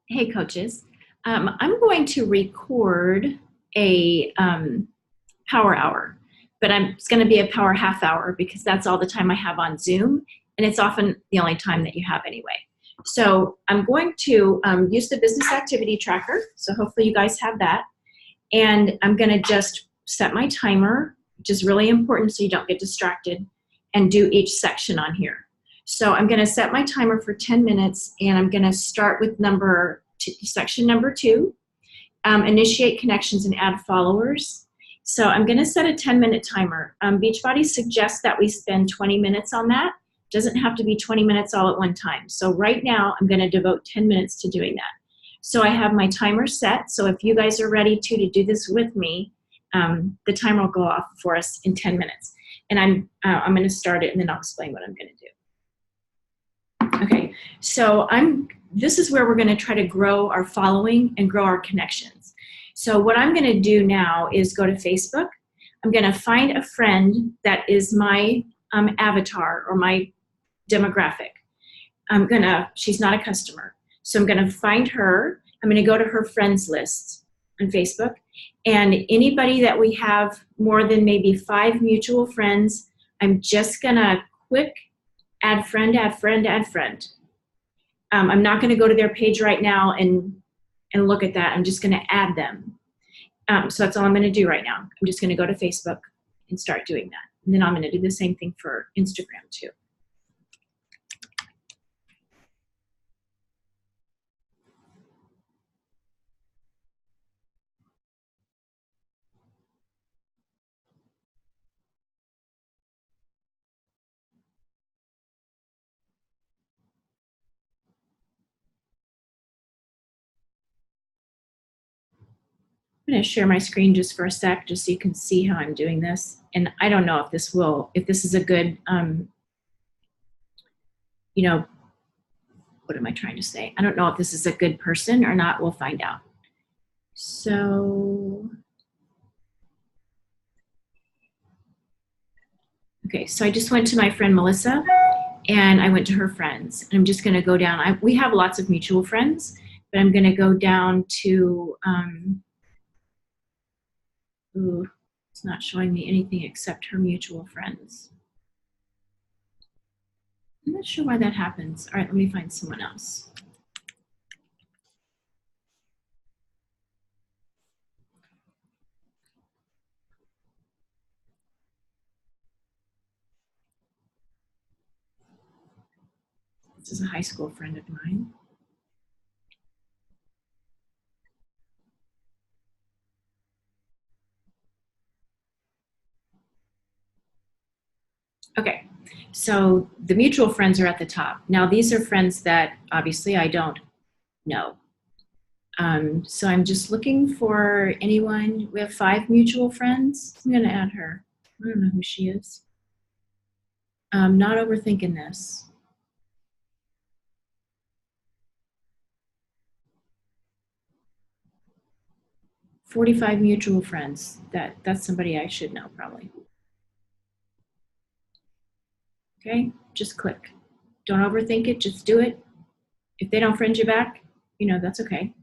Hey, coaches. I'm going to record a power hour, but it's going to be a power half hour because that's all the time I have on Zoom, and it's often the only time that you have anyway. So I'm going to use the business activity tracker. So hopefully you guys have that. And I'm going to just set my timer, which is really important so you don't get distracted, and do each section on here. So I'm going to set my timer for 10 minutes, and I'm going to start with section number 2, initiate connections and add followers. So I'm going to set a 10-minute timer. Beachbody suggests that we spend 20 minutes on that. It doesn't have to be 20 minutes all at one time. So right now, I'm going to devote 10 minutes to doing that. So I have my timer set. So if you guys are ready to do this with me, the timer will go off for us in 10 minutes. And I'm going to start it, and then I'll explain what I'm going to do. Okay, so this is where we're going to try to grow our following and grow our connections. So what I'm going to do now is go to Facebook. I'm going to find a friend that is my avatar or my demographic. She's not a customer. So I'm going to find her. I'm going to go to her friends list on Facebook. And anybody that we have more than maybe 5 mutual friends, I'm just going to quick add friend, add friend, add friend. I'm not going to go to their page right now and look at that. I'm just going to add them. So that's all I'm going to do right now. I'm just going to go to Facebook and start doing that. And then I'm going to do the same thing for Instagram too. I'm going to share my screen just for a sec, just so you can see how I'm doing this. And I don't know if this is a good, what am I trying to say? I don't know if this is a good person or not. We'll find out. So, okay, so I just went to my friend Melissa, and I went to her friends. And I'm just going to go down. We have lots of mutual friends, but I'm going to go down to, it's not showing me anything except her mutual friends. I'm not sure why that happens. All right, let me find someone else. This is a high school friend of mine. Okay, so the mutual friends are at the top. Now these are friends that obviously I don't know. So I'm just looking for anyone. We have 5 mutual friends. I'm gonna add her. I don't know who she is. I'm not overthinking this. "45 mutual friends." That's somebody I should know probably. Okay, just click. Don't overthink it, just do it. If they don't friend you back, that's okay.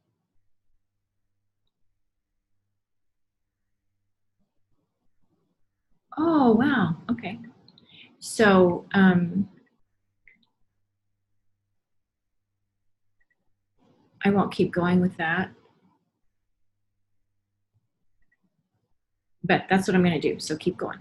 Oh, wow, okay. So, I won't keep going with that. But that's what I'm going to do, so keep going.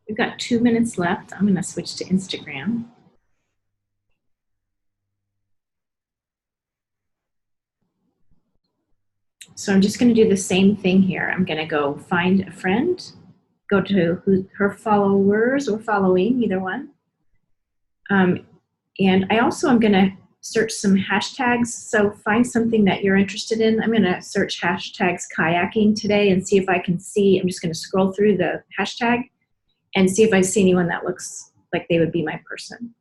We've got 2 minutes left. I'm going to switch to Instagram. So I'm just going to do the same thing here. I'm going to go find a friend, go to her followers or following, either one. And I also am going to search some hashtags. So find something that you're interested in. I'm going to search hashtags kayaking today and see if I can see. I'm just going to scroll through the hashtag and see if I see anyone that looks like they would be my person.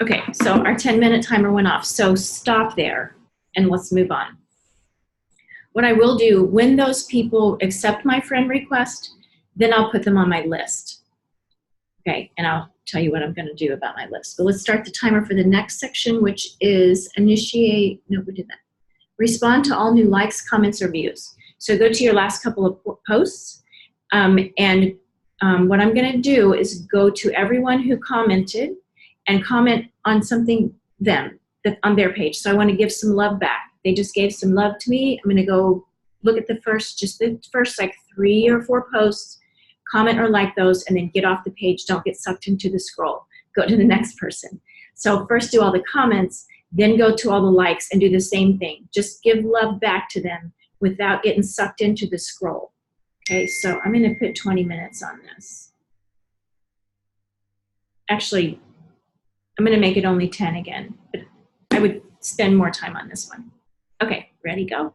Okay, so our 10-minute timer went off. So stop there and let's move on. What I will do, when those people accept my friend request, then I'll put them on my list. Okay, and I'll tell you what I'm going to do about my list. But let's start the timer for the next section, which is initiate, no, we did that. Respond to all new likes, comments, or views. So go to your last couple of posts, and what I'm going to do is go to everyone who commented and comment on something on their page. So I want to give some love back. They just gave some love to me. I'm going to go look at the first like 3 or 4 posts, comment or like those, and then get off the page. Don't get sucked into the scroll. Go to the next person. So first do all the comments, then go to all the likes and do the same thing. Just give love back to them without getting sucked into the scroll. Okay, so I'm going to put 20 minutes on this. Actually, I'm going to make it only 10 again, but I would spend more time on this one. Okay, ready, go.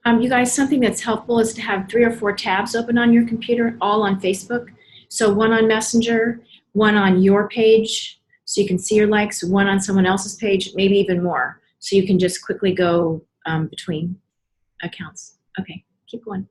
You guys, something that's helpful is to have 3 or 4 tabs open on your computer, all on Facebook. So one on Messenger, one on your page, so you can see your likes, one on someone else's page, maybe even more. So you can just quickly go between accounts. Okay, keep going.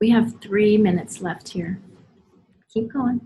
We have 3 minutes left here. Keep going.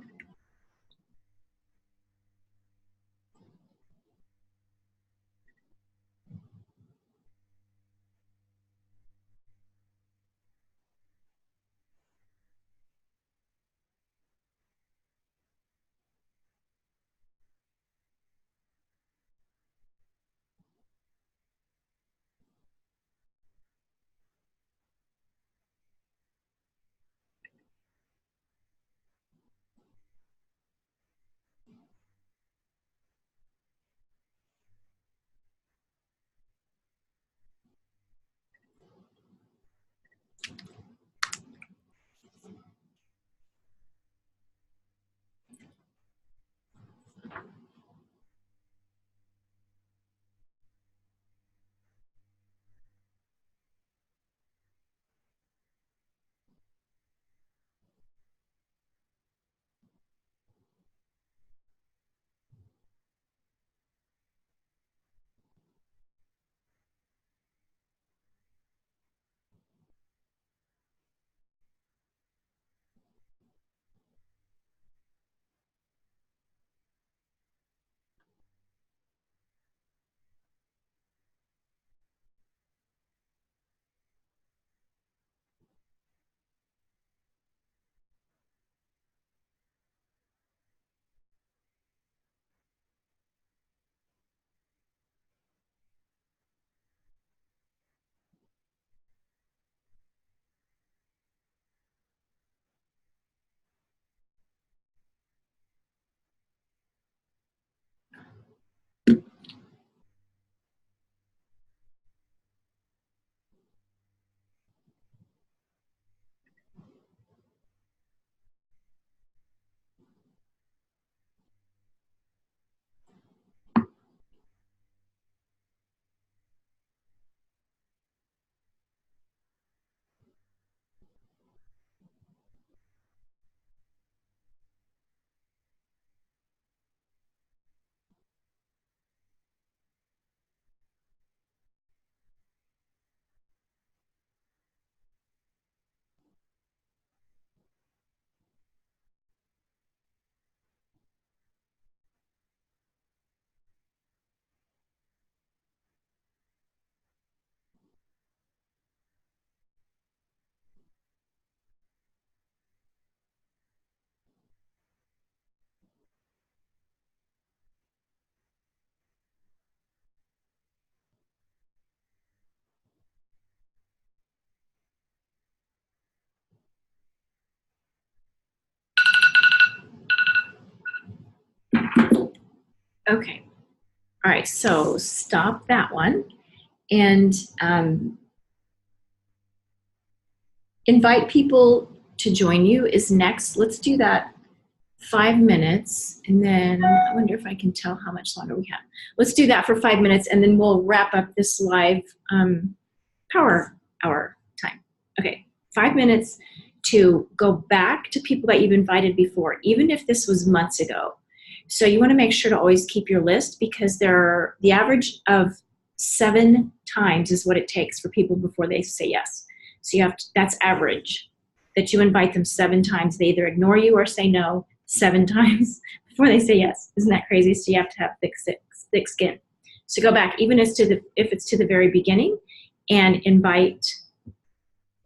Okay. All right. So stop that one and invite people to join you is next. Let's do that 5 minutes. And then I wonder if I can tell how much longer we have. Let's do that for 5 minutes and then we'll wrap up this live power hour time. Okay. 5 minutes to go back to people that you've invited before, even if this was months ago. So you want to make sure to always keep your list because the average of 7 times is what it takes for people before they say yes. So that's average, that you invite them 7 times. They either ignore you or say no 7 times before they say yes. Isn't that crazy? So you have to have thick skin. So go back, even if it's to the very beginning, and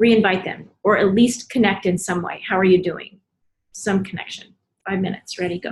re-invite them, or at least connect in some way. How are you doing? Some connection. 5 minutes. Ready, go.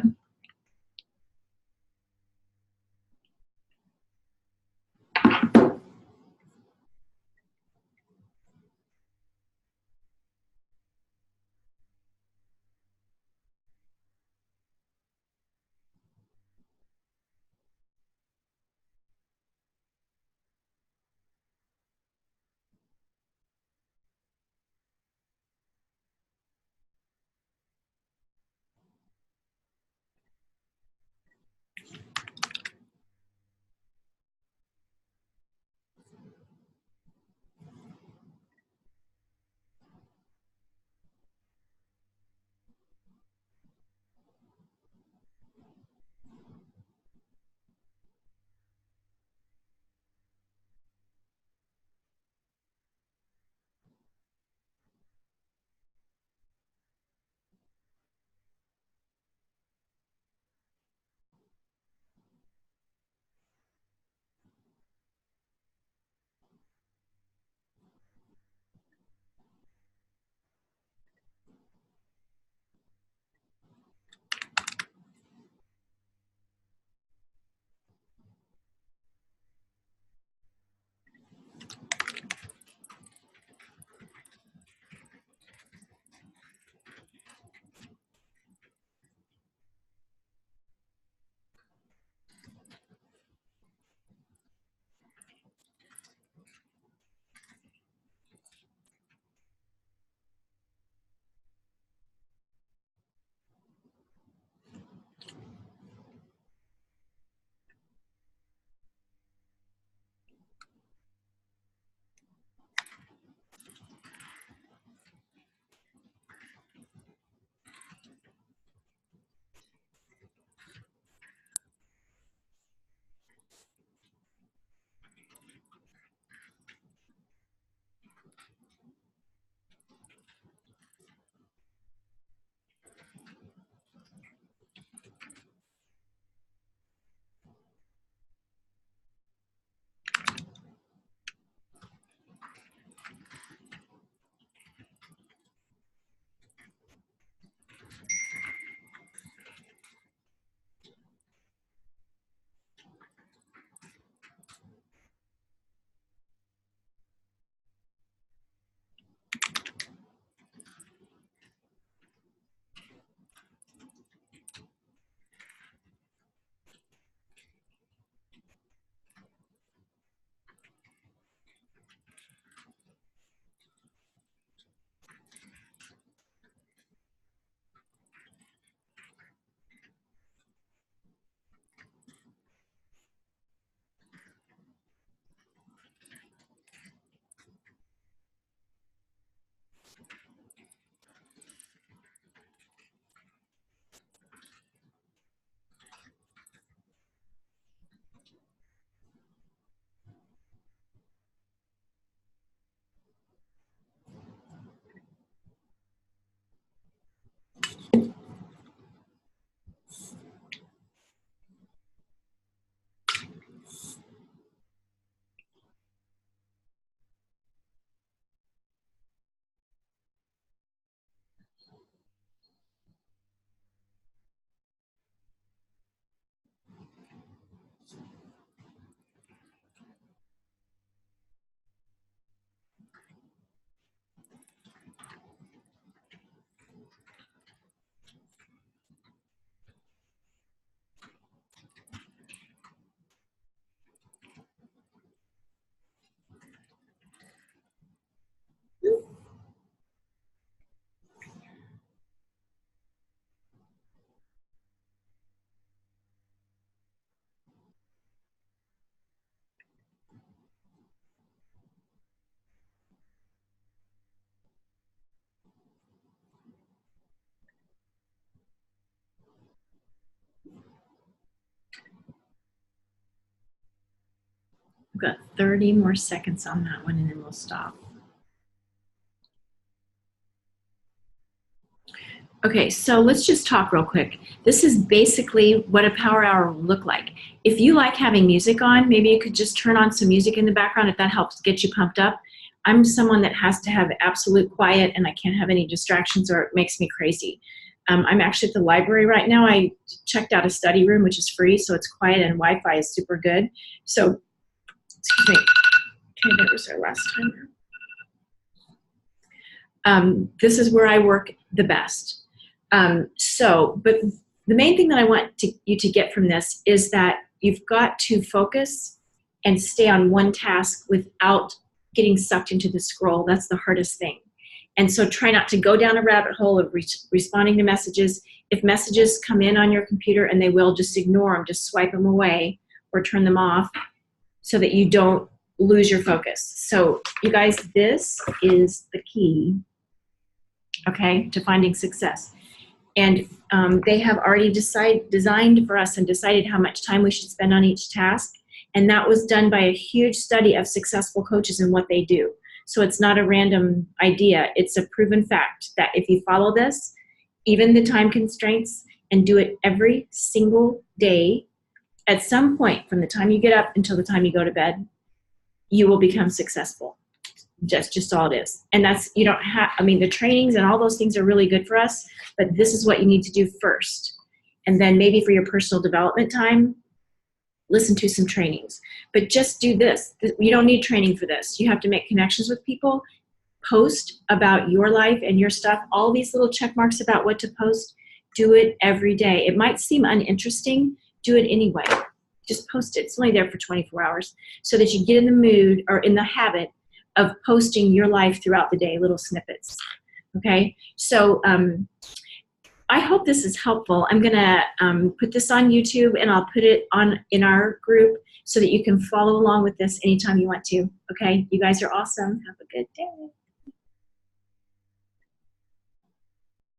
30 more seconds on that one and then we'll stop. Okay, so let's just talk real quick. This is basically what a power hour will look like. If you like having music on, maybe you could just turn on some music in the background if that helps get you pumped up. I'm someone that has to have absolute quiet and I can't have any distractions or it makes me crazy. I'm actually at the library right now. I checked out a study room, which is free, so it's quiet and Wi-Fi is super good. So, excuse me. Okay, that was our last timer. This is where I work the best. But the main thing that I want you to get from this is that you've got to focus and stay on one task without getting sucked into the scroll. That's the hardest thing. And so try not to go down a rabbit hole of responding to messages. If messages come in on your computer, and they will, just ignore them, just swipe them away or turn them off so that you don't lose your focus. So you guys, this is the key, okay, to finding success. And they have already designed for us and decided how much time we should spend on each task. And that was done by a huge study of successful coaches and what they do. So it's not a random idea. It's a proven fact that if you follow this, even the time constraints, and do it every single day, at some point from the time you get up until the time you go to bed, you will become successful. Just all it is. And that's, you don't have, I mean, the trainings and all those things are really good for us, but this is what you need to do first. And then maybe for your personal development time, listen to some trainings. But just do this. You don't need training for this. You have to make connections with people, post about your life and your stuff, all these little check marks about what to post. Do it every day. It might seem uninteresting. Do it anyway. Just post it. It's only there for 24 hours so that you get in the mood or in the habit of posting your life throughout the day, little snippets. Okay? So I hope this is helpful. I'm gonna put this on YouTube and I'll put it on in our group so that you can follow along with this anytime you want to. Okay? You guys are awesome. Have a good day.